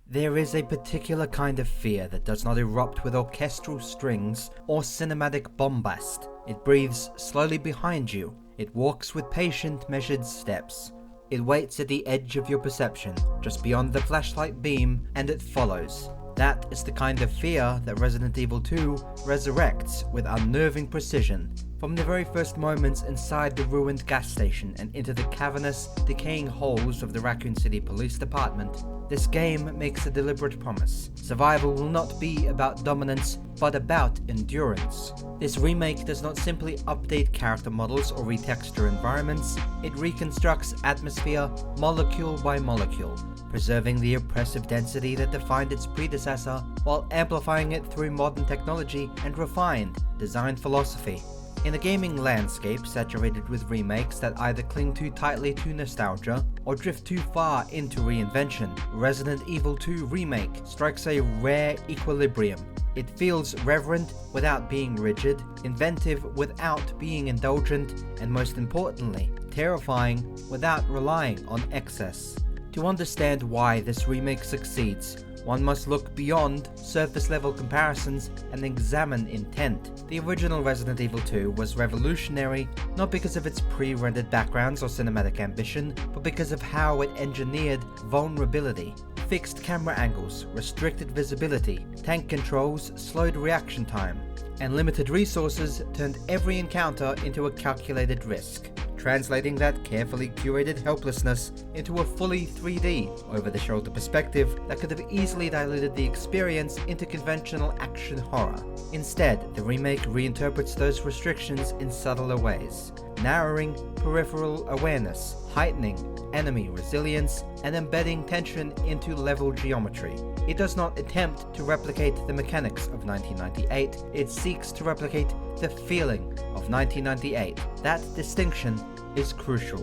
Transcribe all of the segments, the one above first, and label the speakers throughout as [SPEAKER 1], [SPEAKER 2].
[SPEAKER 1] There is a particular kind of fear that does not erupt with orchestral strings or cinematic bombast. It breathes slowly behind you. It walks with patient, measured steps. It waits at the edge of your perception, just beyond the flashlight beam, and it follows. That is the kind of fear that Resident Evil 2 resurrects with unnerving precision. From the very first moments inside the ruined gas station and into the cavernous, decaying holes of the Raccoon City Police Department, this game makes a deliberate promise. Survival will not be about dominance, but about endurance. This remake does not simply update character models or retexture environments, it reconstructs atmosphere molecule by molecule, preserving the oppressive density that defined its predecessor while amplifying it through modern technology and refined design philosophy. In a gaming landscape saturated with remakes that either cling too tightly to nostalgia or drift too far into reinvention, Resident Evil 2 Remake strikes a rare equilibrium. It feels reverent without being rigid, inventive without being indulgent, and most importantly, terrifying without relying on excess. To understand why this remake succeeds, one must look beyond surface-level comparisons and examine intent. The original Resident Evil 2 was revolutionary not because of its pre-rendered backgrounds or cinematic ambition, but because of how it engineered vulnerability. Fixed camera angles, restricted visibility, tank controls slowed reaction time, and limited resources turned every encounter into a calculated risk, translating that carefully curated helplessness into a fully 3D, over-the-shoulder perspective that could have easily diluted the experience into conventional action horror. Instead, the remake reinterprets those restrictions in subtler ways, narrowing peripheral awareness, heightening enemy resilience, and embedding tension into level geometry. It does not attempt to replicate the mechanics of 1998, it seeks to replicate the feeling of 1998. That distinction is crucial.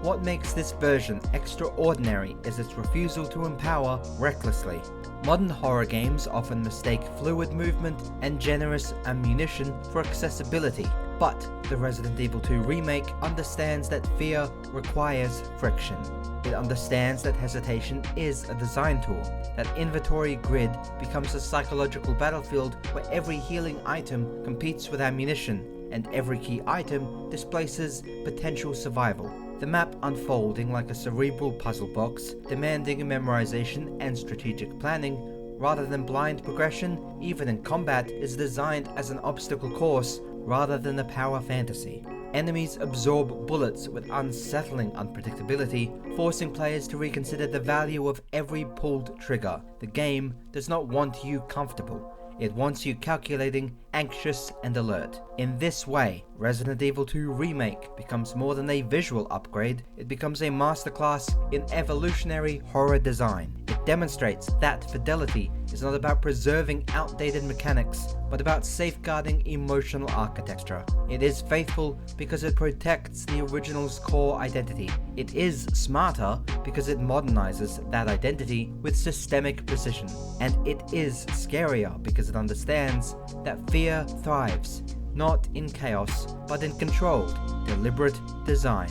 [SPEAKER 1] What makes this version extraordinary is its refusal to empower recklessly. Modern horror games often mistake fluid movement and generous ammunition for accessibility, but the Resident Evil 2 Remake understands that fear requires friction. It understands that hesitation is a design tool, that inventory grid becomes a psychological battlefield where every healing item competes with ammunition, and every key item displaces potential survival. The map unfolding like a cerebral puzzle box, demanding memorization and strategic planning, rather than blind progression, even in combat, is designed as an obstacle course rather than a power fantasy. Enemies absorb bullets with unsettling unpredictability, forcing players to reconsider the value of every pulled trigger. The game does not want you comfortable. It wants you calculating, anxious, and alert. In this way, Resident Evil 2 Remake becomes more than a visual upgrade, it becomes a masterclass in evolutionary horror design. It demonstrates that fidelity is not about preserving outdated mechanics, but about safeguarding emotional architecture. It is faithful because it protects the original's core identity. It is smarter because it modernizes that identity with systemic precision. And it is scarier because it understands that fear thrives, not in chaos, but in controlled, deliberate design.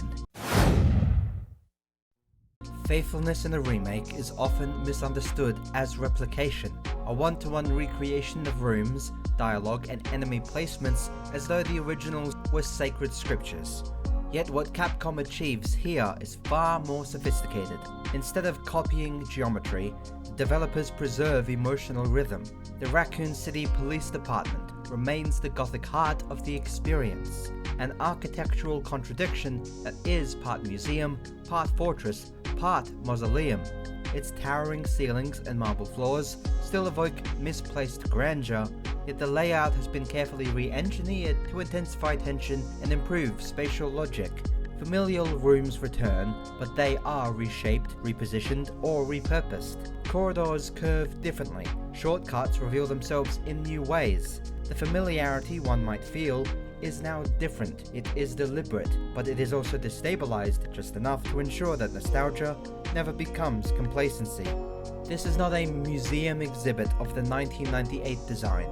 [SPEAKER 1] Faithfulness in a remake is often misunderstood as replication, a one-to-one recreation of rooms, dialogue, and enemy placements as though the originals were sacred scriptures. Yet what Capcom achieves here is far more sophisticated. Instead of copying geometry, the developers preserve emotional rhythm. The Raccoon City Police Department remains the gothic heart of the experience, an architectural contradiction that is part museum, part fortress, part mausoleum. Its towering ceilings and marble floors still evoke misplaced grandeur, yet the layout has been carefully re-engineered to intensify tension and improve spatial logic. Familial rooms return, but they are reshaped, repositioned, or repurposed. Corridors curve differently, shortcuts reveal themselves in new ways. The familiarity one might feel is now different. It is deliberate, but it is also destabilized just enough to ensure that nostalgia never becomes complacency. This is not a museum exhibit of the 1998 design.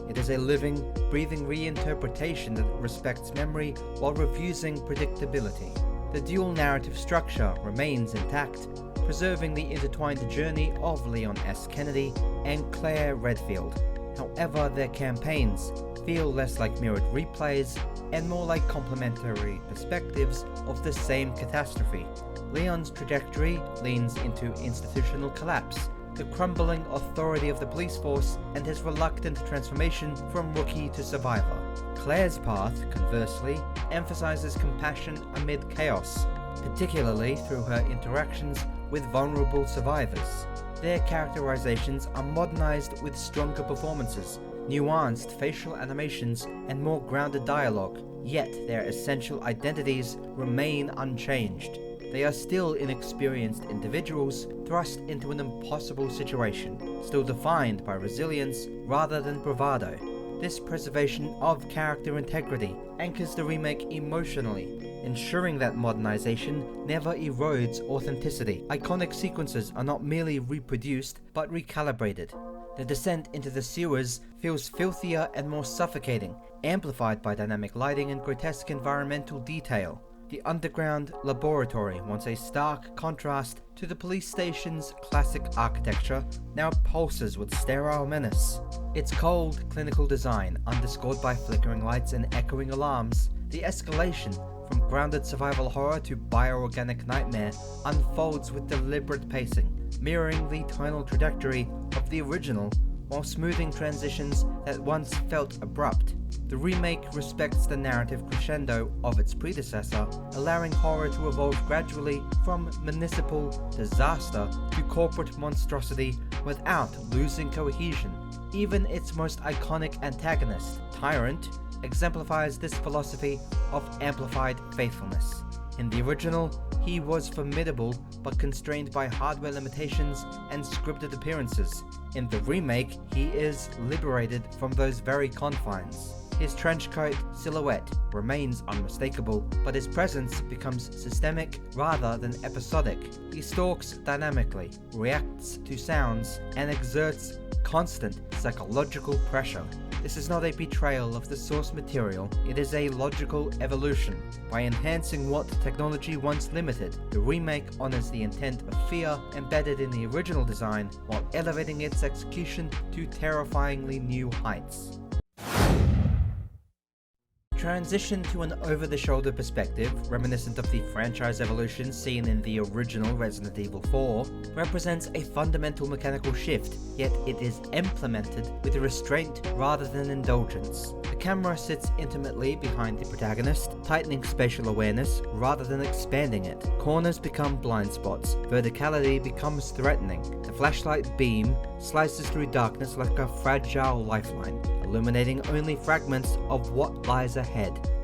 [SPEAKER 1] It is a living, breathing reinterpretation that respects memory while refusing predictability. The dual narrative structure remains intact. preserving the intertwined journey of Leon S. Kennedy and Claire Redfield. However, their campaigns feel less like mirrored replays and more like complementary perspectives of the same catastrophe. Leon's trajectory leans into institutional collapse, the crumbling authority of the police force, and his reluctant transformation from rookie to survivor. Claire's path, conversely, emphasizes compassion amid chaos, particularly through her interactions with vulnerable survivors. Their characterizations are modernized with stronger performances, nuanced facial animations, and more grounded dialogue, yet their essential identities remain unchanged. They are still inexperienced individuals thrust into an impossible situation, still defined by resilience rather than bravado. This preservation of character integrity anchors the remake emotionally, ensuring that modernization never erodes authenticity. Iconic sequences are not merely reproduced, but recalibrated. The descent into the sewers feels filthier and more suffocating, amplified by dynamic lighting and grotesque environmental detail. The underground laboratory, once a stark contrast to the police station's classic architecture, now pulses with sterile menace. Its cold, clinical design, underscored by flickering lights and echoing alarms, the escalation from grounded survival horror to bioorganic nightmare unfolds with deliberate pacing, mirroring the tonal trajectory of the original while smoothing transitions that once felt abrupt. The remake respects the narrative crescendo of its predecessor, allowing horror to evolve gradually from municipal disaster to corporate monstrosity without losing cohesion. Even its most iconic antagonist, Tyrant, exemplifies this philosophy of amplified faithfulness. In the original, he was formidable but constrained by hardware limitations and scripted appearances. In the remake, he is liberated from those very confines. His trenchcoat silhouette remains unmistakable, but his presence becomes systemic rather than episodic. He stalks dynamically, reacts to sounds, and exerts constant psychological pressure. This is not a betrayal of the source material, it is a logical evolution. By enhancing what technology once limited, the remake honors the intent of fear embedded in the original design while elevating its execution to terrifyingly new heights. Transition to an over-the-shoulder perspective, reminiscent of the franchise evolution seen in the original Resident Evil 4, represents a fundamental mechanical shift, yet it is implemented with restraint rather than indulgence. The camera sits intimately behind the protagonist, tightening spatial awareness rather than expanding it. Corners become blind spots, verticality becomes threatening. The flashlight beam slices through darkness like a fragile lifeline, illuminating only fragments of what lies ahead.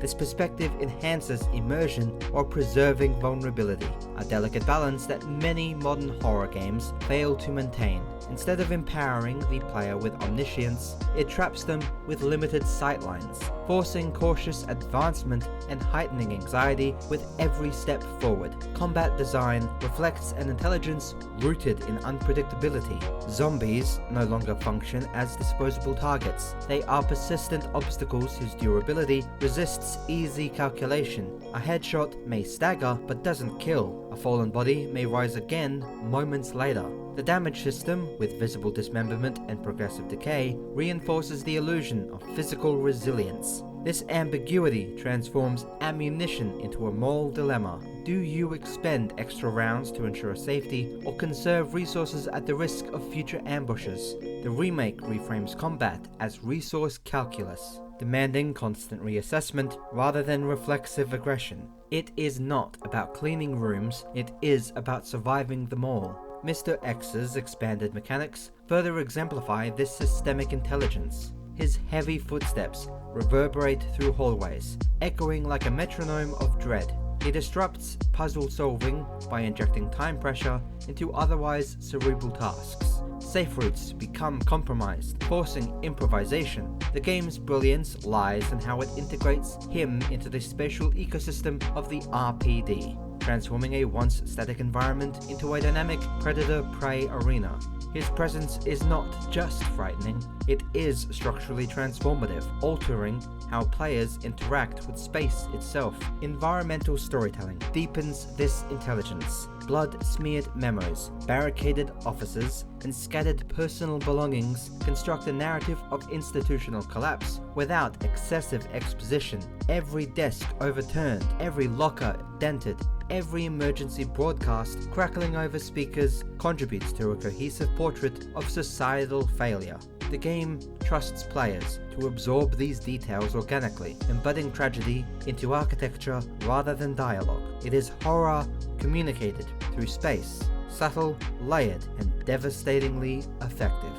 [SPEAKER 1] This perspective enhances immersion while preserving vulnerability, a delicate balance that many modern horror games fail to maintain. Instead of empowering the player with omniscience, it traps them with limited sightlines, forcing cautious advancement and heightening anxiety with every step forward. Combat design reflects an intelligence rooted in unpredictability. Zombies no longer function as disposable targets. They are persistent obstacles whose durability resists easy calculation. A headshot may stagger but doesn't kill. A fallen body may rise again moments later. The damage system, with visible dismemberment and progressive decay, reinforces the illusion of physical resilience. This ambiguity transforms ammunition into a moral dilemma. Do you expend extra rounds to ensure safety, or conserve resources at the risk of future ambushes? The remake reframes combat as resource calculus, demanding constant reassessment rather than reflexive aggression. It is not about cleaning rooms, it is about surviving them all. Mr. X's expanded mechanics further exemplify this systemic intelligence. His heavy footsteps reverberate through hallways, echoing like a metronome of dread. He disrupts puzzle solving by injecting time pressure into otherwise cerebral tasks. Safe routes become compromised, forcing improvisation. The game's brilliance lies in how it integrates him into the spatial ecosystem of the RPD, transforming a once static environment into a dynamic predator-prey arena. His presence is not just frightening, it is structurally transformative, altering how players interact with space itself. Environmental storytelling deepens this intelligence, blood-smeared memories, barricaded offices, and scattered personal belongings construct a narrative of institutional collapse without excessive exposition. Every desk overturned, every locker dented, every emergency broadcast crackling over speakers contributes to a cohesive portrait of societal failure. The game trusts players to absorb these details organically, embedding tragedy into architecture rather than dialogue. It is horror communicated through space, subtle, layered, and devastatingly effective.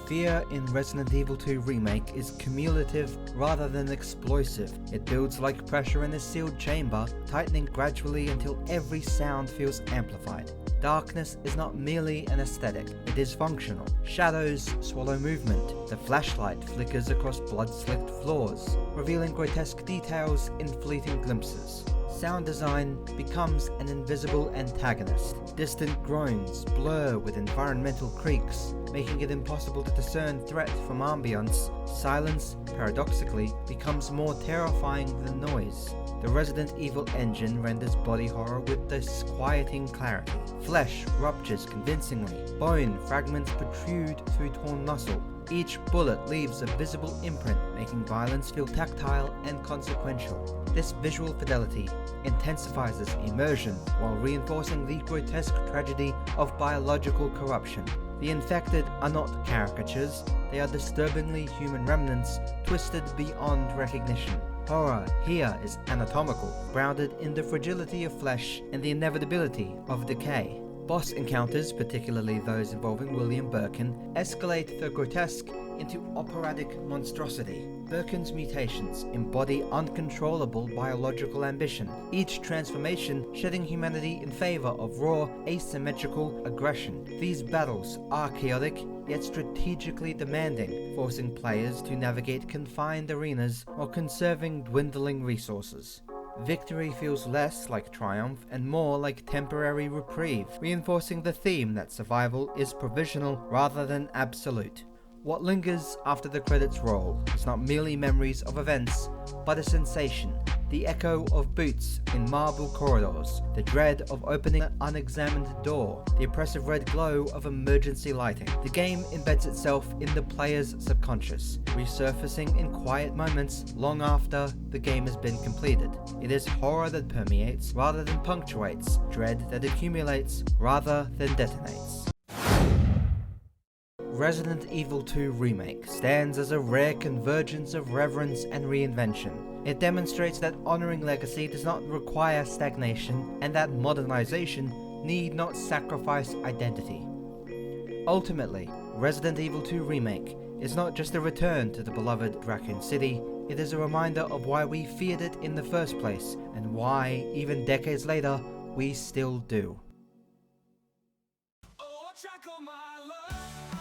[SPEAKER 1] Fear in Resident Evil 2 Remake is cumulative rather than explosive. It builds like pressure in a sealed chamber, tightening gradually until every sound feels amplified. Darkness is not merely an aesthetic, it is functional. Shadows swallow movement. The flashlight flickers across blood-slicked floors, revealing grotesque details in fleeting glimpses. Sound design becomes an invisible antagonist. Distant groans blur with environmental creaks, making it impossible to discern threat from ambience. Silence, paradoxically, becomes more terrifying than noise. The Resident Evil engine renders body horror with disquieting clarity. Flesh ruptures convincingly. Bone fragments protrude through torn muscle. Each bullet leaves a visible imprint, making violence feel tactile and consequential. This visual fidelity intensifies immersion while reinforcing the grotesque tragedy of biological corruption. The infected are not caricatures, they are disturbingly human remnants, twisted beyond recognition. Horror here is anatomical, grounded in the fragility of flesh and the inevitability of decay. Boss encounters, particularly those involving William Birkin, escalate the grotesque into operatic monstrosity. Birkin's mutations embody uncontrollable biological ambition, each transformation shedding humanity in favor of raw, asymmetrical aggression. These battles are chaotic, yet strategically demanding, forcing players to navigate confined arenas while conserving dwindling resources. Victory feels less like triumph and more like temporary reprieve, reinforcing the theme that survival is provisional rather than absolute. What lingers after the credits roll is not merely memories of events, but a sensation. The echo of boots in marble corridors, the dread of opening an unexamined door, the oppressive red glow of emergency lighting. The game embeds itself in the player's subconscious, resurfacing in quiet moments long after the game has been completed. It is horror that permeates rather than punctuates, dread that accumulates rather than detonates. Resident Evil 2 Remake stands as a rare convergence of reverence and reinvention. It demonstrates that honoring legacy does not require stagnation, and that modernization need not sacrifice identity. Ultimately, Resident Evil 2 Remake is not just a return to the beloved Raccoon City, it is a reminder of why we feared it in the first place, and why, even decades later, we still do.
[SPEAKER 2] Oh, I track all my love.